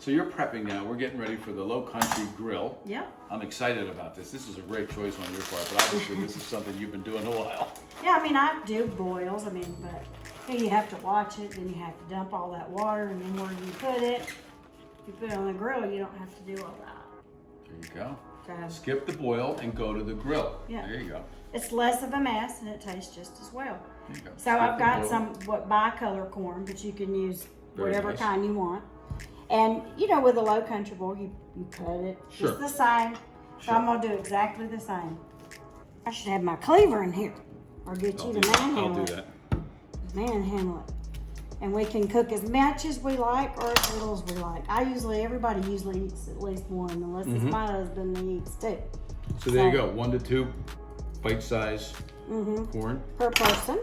So you're prepping now. We're getting ready for the Low Country Grill. Yeah. I'm excited about this. This is a great choice on your part, but obviously this is something you've been doing a while. Yeah, I mean, I do boils, but you have to watch it, then you have to dump all that water, and then where you put it. If you put it on the grill, you don't have to do all that. There you go. So, skip the boil and go to the grill. Yeah. There you go. It's less of a mess and it tastes just as well. There you go. So I've got some bicolor corn, but you can use whatever kind you want. And you know, with a Low Country boil, you cut it. Sure. It's the same. So I'm gonna do exactly the same. I should have my cleaver in here, or get you to manhandle it. I'll do that. Manhandle it. And we can cook as much as we like or as little as we like. Everybody usually eats at least one, unless it's my husband that eats two. So there you go, 1 to 2 bite-size corn. Per person.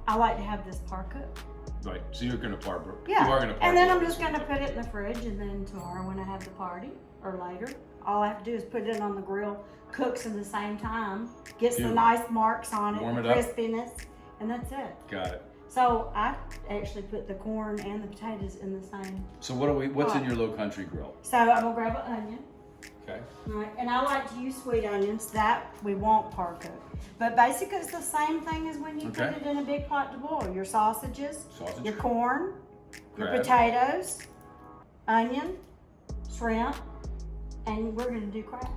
I like to have this par cooked. Right, so you're gonna par. Yeah, you are gonna par and then I'm just gonna put it in the fridge, and then tomorrow when I have the party, or later, all I have to do is put it on the grill, cooks in the same time, gets the nice marks on it, Warm it up. crispiness, and that's it. Got it. So I actually put the corn and the potatoes in the same. So what's in your Low Country Grill? So I'm gonna grab an onion. Okay. All right, and I like to use sweet onions. That we won't par cook. But basically it's the same thing as when you put it in a big pot to boil. Your sausages, your corn, your potatoes, onion, shrimp, and we're gonna do crab.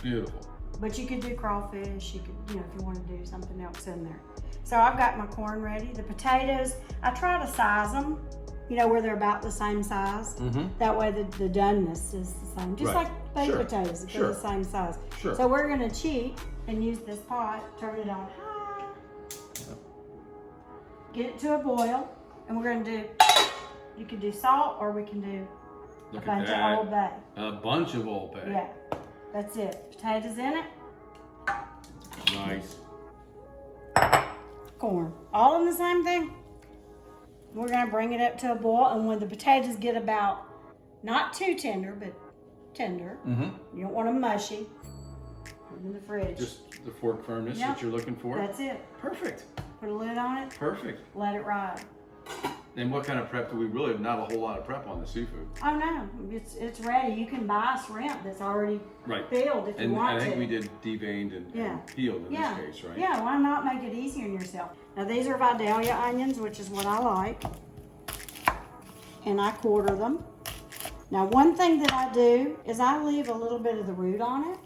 Beautiful. But you could do crawfish, you could, if you want to do something else in there. So I've got my corn ready. The potatoes, I try to size them, where they're about the same size. That way the doneness is the same. Just like baked potatoes, if they're the same size. So we're gonna cheat and use this pot, turn it on high, get it to a boil, and we're gonna do, you can do salt or we can do a bunch of Old Bay. A bunch of Old Bay. Yeah, that's it. Potatoes in it. Nice. Corn, all in the same thing. We're gonna bring it up to a boil, and when the potatoes get about, not too tender, but tender, you don't want them mushy, put them in the fridge. Just the fork firmness that you're looking for? That's it. Perfect. Put a lid on it. Perfect. Let it ride. And what kind of prep do we really have? Not a whole lot of prep on the seafood. Oh no, it's ready. You can buy shrimp that's already peeled if you want to. And I think we did deveined and peeled in this case, right? Yeah, why not make it easier on yourself? Now these are Vidalia onions, which is what I like. And I quarter them. Now one thing that I do is I leave a little bit of the root on it.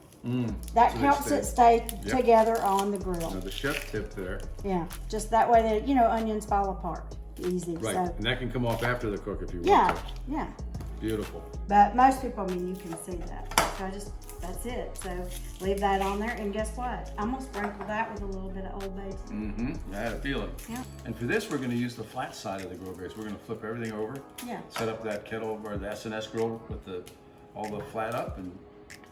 That helps it stay together on the grill. Now the chef tip there. Yeah, just that way that, onions fall apart easy. Right, So, and that can come off after the cook if you want to. Yeah. Beautiful. But most people, you can see that. So that's it. So leave that on there, and guess what? I'm gonna sprinkle that with a little bit of Old Bay too. I had a feeling. Yeah. And for this, we're gonna use the flat side of the GrillGrates. We're gonna flip everything over. Yeah. Set up that kettle or the S&S grill with all the flat up and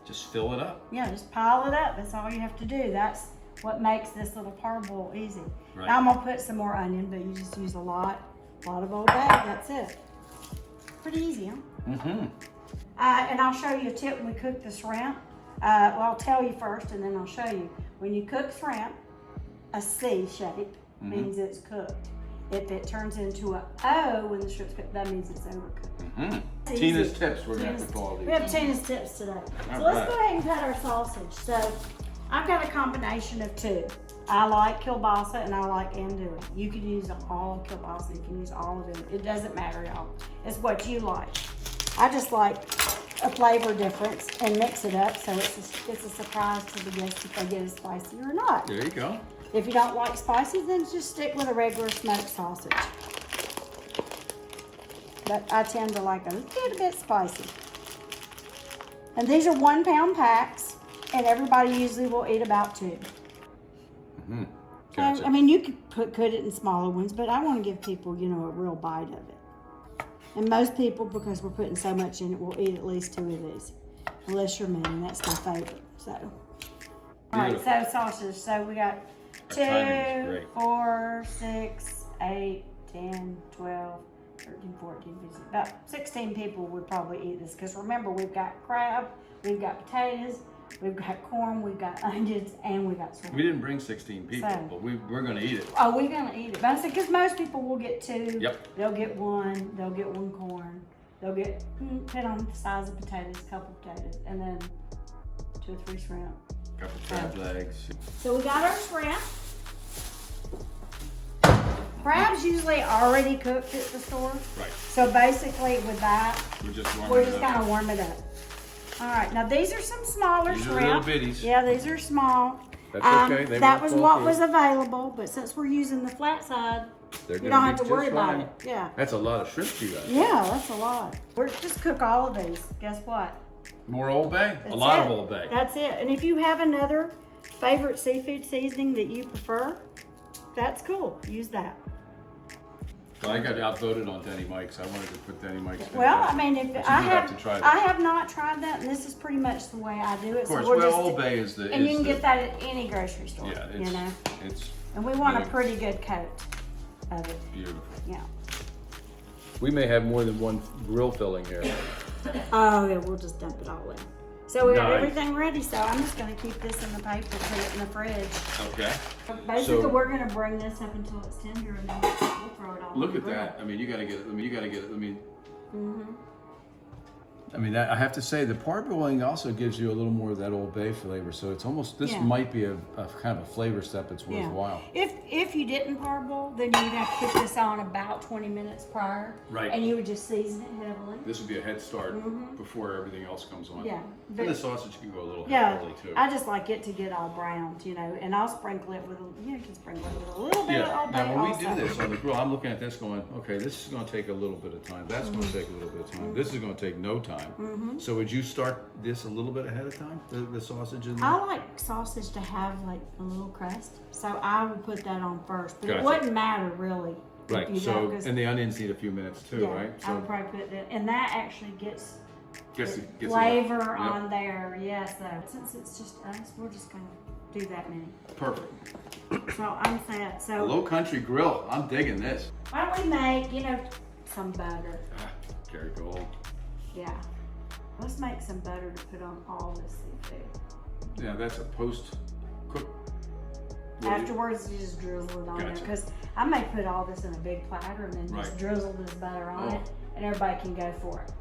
just fill it up. Yeah, just pile it up. That's all you have to do. That's what makes this little parboil easy. Right. Now I'm gonna put some more onion, but you just use a lot of Old Bay. That's it. Pretty easy, huh? And I'll show you a tip when we cook the shrimp. Well, I'll tell you first, and then I'll show you. When you cook shrimp, a C shape means it's cooked. If it turns into a O when the shrimp's cooked, that means it's overcooked. Tina's tips, we're going to call these. We have Tina's tips today. So let's go ahead and cut our sausage. So I've got a combination of two. I like kielbasa and I like andouille. You can use all kielbasa, you can use all of it. It doesn't matter, y'all. It's what you like. I just like a flavor difference and mix it up so it's a surprise to the guests if they get it spicy or not. There you go. If you don't like spicy, then just stick with a regular smoked sausage. But I tend to like a little bit spicy. And these are 1 pound packs, and everybody usually will eat about 2. Gotcha. I mean, you could cut it in smaller ones, but I want to give people, a real bite of it. And most people, because we're putting so much in it, will eat at least 2 of these. Unless you're me, and that's my favorite. So, all right, so sausage. So we got 2, 4, 6, 8, 10, 12, 13, 14, 15. About 16 people would probably eat this. Because remember, we've got crab, we've got potatoes, we've got corn, we've got onions, and we've got shrimp. We didn't bring 16 people, but we're going to eat it. Oh, we're going to eat it. But I said, because most people will get 2. Yep. They'll get 1. They'll get 1 corn. They'll get, depending on the size of potatoes, a couple potatoes, and then 2 or 3 shrimp. Couple crab legs. So we got our shrimp. Crab's usually already cooked at the store. Right. So basically with that, We're just kind of warm it up. All right, now these are some smaller These shrimp. are little bitties. Yeah, these are small. That's okay. They that won't was fall what through. was available, but since we're using the flat side, They're you gonna don't have be to worry just about fine. it. Yeah. That's a lot of shrimp you guys. Yeah, that's a lot. We're just cook all of these. Guess what? More Old Bay? That's a lot it. of Old Bay. That's it. And if you have another favorite seafood seasoning that you prefer, that's cool. Use that. So I got outvoted on Danny Mike's. I wanted to put Danny Mike's. Well, I mean, if But you I do have to try that. I have not tried that, and this is pretty much the way I do it. Of course, so we're well, just, Old Bay is the. and is you can the, get that at any grocery store. Yeah, you know. it's And we want a really pretty good coat of it. beautiful. Yeah. We may have more than one grill filling here. Oh yeah, we'll just dump it all in. So we got Nice. everything ready. So I'm just gonna keep this in the paper, put it in the fridge. Okay. Basically, So- we're gonna bring this up until it's tender, and then we'll throw it all. Look on at the grill. that. I mean, you gotta get it. I mean, you gotta get it. I mean, Mm-hmm. I mean, that, I have to say, the parboiling also gives you a little more of that Old Bay flavor. So it's almost, this Yeah. might be a kind of a flavor step that's Yeah. worthwhile. If you didn't parboil, then you'd have to put this on about 20 minutes prior. Right. And you would just season it heavily. This would be a head start before everything else comes on. Yeah. And the sausage can go a little Yeah, early too. I just like it to get all browned, you know, and I'll sprinkle it with, you can sprinkle it with a little bit of Yeah. Old Bay Now, when we also. do this on the grill, I'm looking at this going, okay, this is going to take a little bit of time. That's going to take a little bit of time. This is going to take no time. So would you start this a little bit ahead of time? The sausage in there? I like sausage to have like a little crust, so I would put that on first. But Gotcha. it wouldn't matter really. if Right. you So don't, 'cause- and the onions need a few minutes too, yeah, right? I So would probably put that, and that actually gets gets flavor Yep. on there. Yes, though. Since it's just us, we're just gonna do that many. Perfect. So I'm sad. So Low Country Grill. I'm digging this. why don't we make, some butter? Gary Gold. Yeah. Let's make some butter to put on all this seafood. Yeah, that's a post cook. Afterwards, you just drizzle it on there Gotcha. because I may put all this in a big platter and then just Right. drizzle this butter on Oh. it, and everybody can go for it.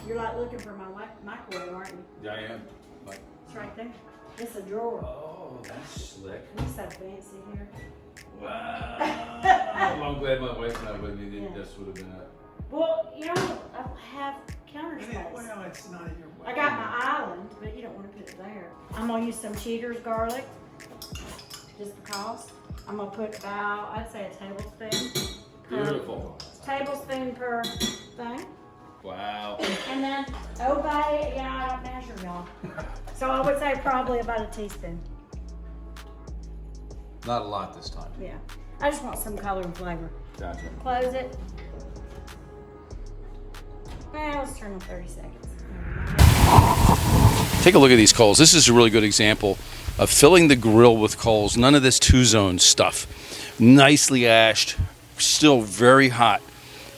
You're like looking for my microwave, aren't you? Yeah, I am. Like, It's right there. It's a drawer. oh, that's slick. You're so fancy here. Wow. Well, I'm glad my wife's not with me. Yeah. This would have been a. Well, I don't have counter space. Well, it's not in your way. I got my island, but you don't want to put it there. I'm gonna use some cheaters garlic, just because. I'm gonna put about, I'd say a tablespoon. Beautiful. Tablespoon per thing. Wow. And then Old Bay, I don't measure y'all. So I would say probably about a teaspoon. Not a lot this time. Yeah. I just want some color and flavor. Gotcha. Close it. Well, let's turn on 30 seconds. Take a look at these coals. This is a really good example of filling the grill with coals. None of this two-zone stuff. Nicely ashed, still very hot.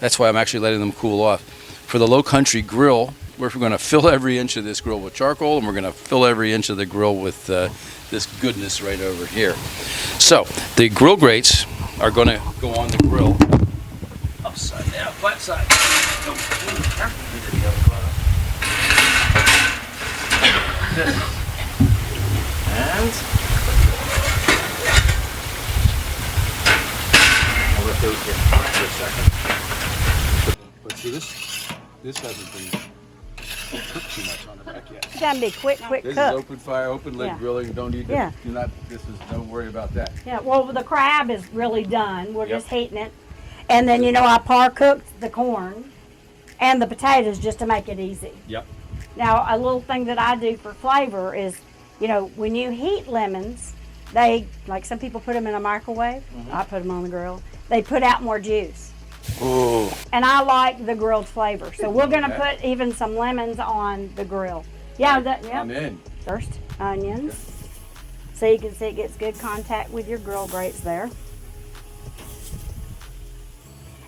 That's why I'm actually letting them cool off. For the Low Country Grill, we're going to fill every inch of this grill with charcoal, and we're going to fill every inch of the grill with this goodness right over here. So the grill grates are going to go on the grill. Upside down, flat side. And I'll let those get hot for a second. But see, this hasn't been cooked too much on the back yet. It's gotta be quick This cook. is open fire, open lid Yeah. grilling. Don't need to. Yeah. Do not. Don't worry about that. Yeah, well, the crab is really done. We're Yep. just heating it. And then, I par cooked the corn and the potatoes just to make it easy. Yep. Now, a little thing that I do for flavor is, when you heat lemons, like some people put them in a microwave. I put them on the grill. They put out more juice. Ooh. And I like the grilled flavor. So we're going to put even some lemons on the grill. Yeah, I'm in. First, onions. So you can see it gets good contact with your grill grates there.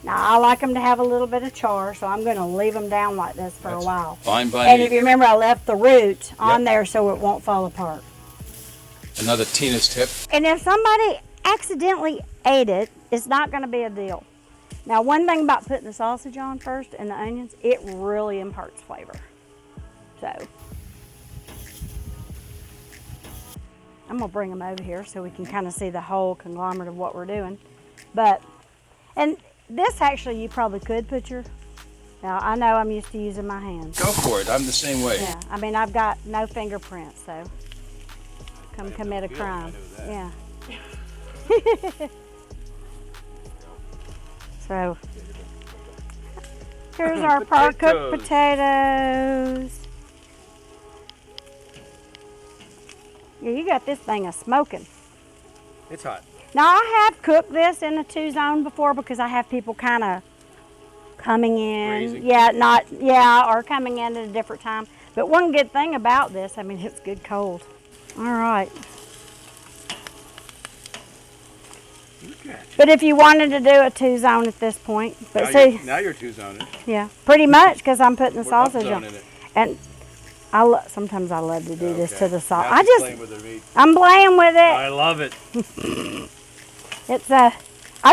Now, I like them to have a little bit of char, so I'm going to leave them down like this for That's a while. Fine by And me. if you remember, I left the root on there so it won't fall apart. Another Tina's tip. And if somebody accidentally ate it, it's not going to be a deal. Now, one thing about putting the sausage on first and the onions, it really imparts flavor. So, I'm gonna bring them over here so we can kind of see the whole conglomerate of what we're doing. But, and this actually you probably could put your, now I know I'm used to using my hands. Go for it. I'm the same way. Yeah, I mean, I've got no fingerprints, so come commit a crime. Yeah. So, here's our par-cooked potatoes. Yeah, you got this thing a smoking. It's hot. Now, I have cooked this in a 2-zone before because I have people kind of coming in. Grazing. Yeah, or coming in at a different time. But one good thing about this, I mean, it's good cold. All right. But if you wanted to do a 2-zone at this point, but Now you're 2-zoning. yeah, pretty much because I'm putting the We're sausage on. up-zoning it. And sometimes I love to do this to the sauce. Now she's playing with her meat. I'm playing with it. I love it. It's I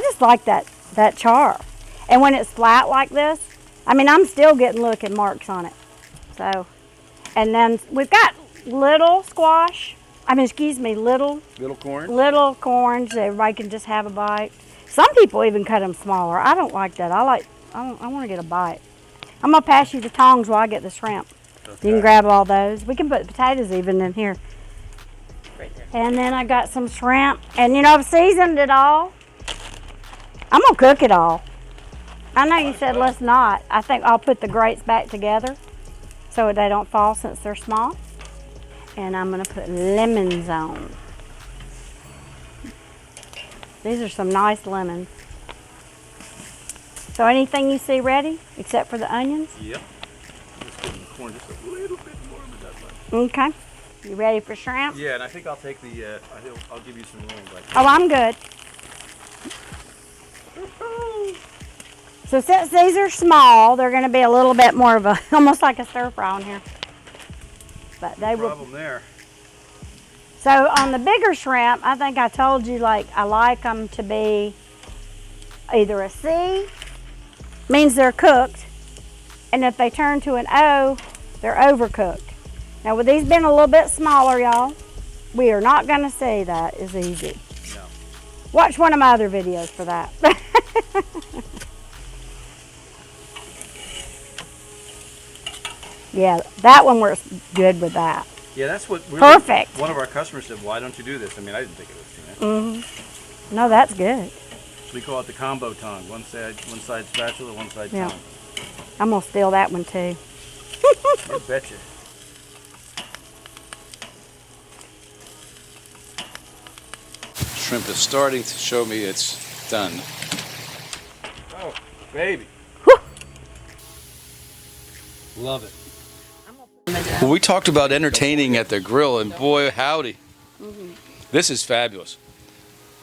just like that char. And when it's flat like this, I mean, I'm still getting looking marks on it. So, and then we've got little squash. I mean, excuse me, little corn. little corns. So everybody can just have a bite. Some people even cut them smaller. I don't like that. I want to get a bite. I'm gonna pass you the tongs while I get the shrimp. Okay. You can grab all those. We can put potatoes even in here. Right there. And then I got some shrimp. And you know, I've seasoned it all. I'm gonna cook it all. I know you said let's not. I think I'll put the grates back together so they don't fall since they're small. And I'm gonna put lemons on. These are some nice lemons. So anything you see ready except for the onions? Yep. Just getting the corn just a little bit more than that much. Okay. You ready for shrimp? Yeah, and I think I'll take the. I'll give you some room. Oh, I'm good. So since these are small, they're going to be a little bit more of a, almost like a stir fry on here. But they will. Problem there. So on the bigger shrimp, I think I told you, like, I like them to be either a C, means they're cooked, and if they turn to an O, they're overcooked. Now with these being a little bit smaller, y'all, we are not going to say that is easy. No. Watch one of my other videos for that. Yeah, that one works good with that. Yeah, that's what. Really, Perfect. One of our customers said, "Why don't you do this?" I mean, I didn't think it was too much. No, that's good. We call it the combo tongue. One side spatula, one side Yeah. tongue. I'm gonna steal that one too. You betcha. Shrimp is starting to show me it's done. Oh, baby. Love it. Well, we talked about entertaining at the grill, and boy, howdy. This is fabulous.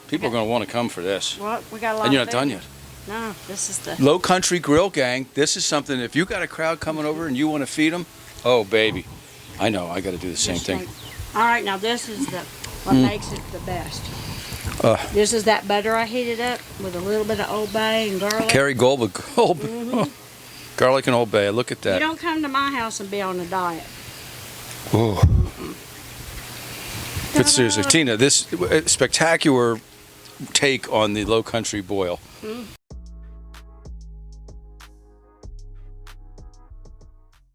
People are going to want to come for this. Well, we got a lot. And you're of not food. done yet. No, this is the. Low Country Grill Gang, this is something, if you got a crowd coming over and you want to feed them, oh, baby. I know, I got to do the same thing. All right, now this is what makes it the best. This is that butter I heated up with a little bit of Old Bay and garlic. Carrie Goldberg. Garlic and Old Bay, look at You that. don't come to my house and be on a diet. Oh. But seriously, Tina, this spectacular take on the Low Country boil.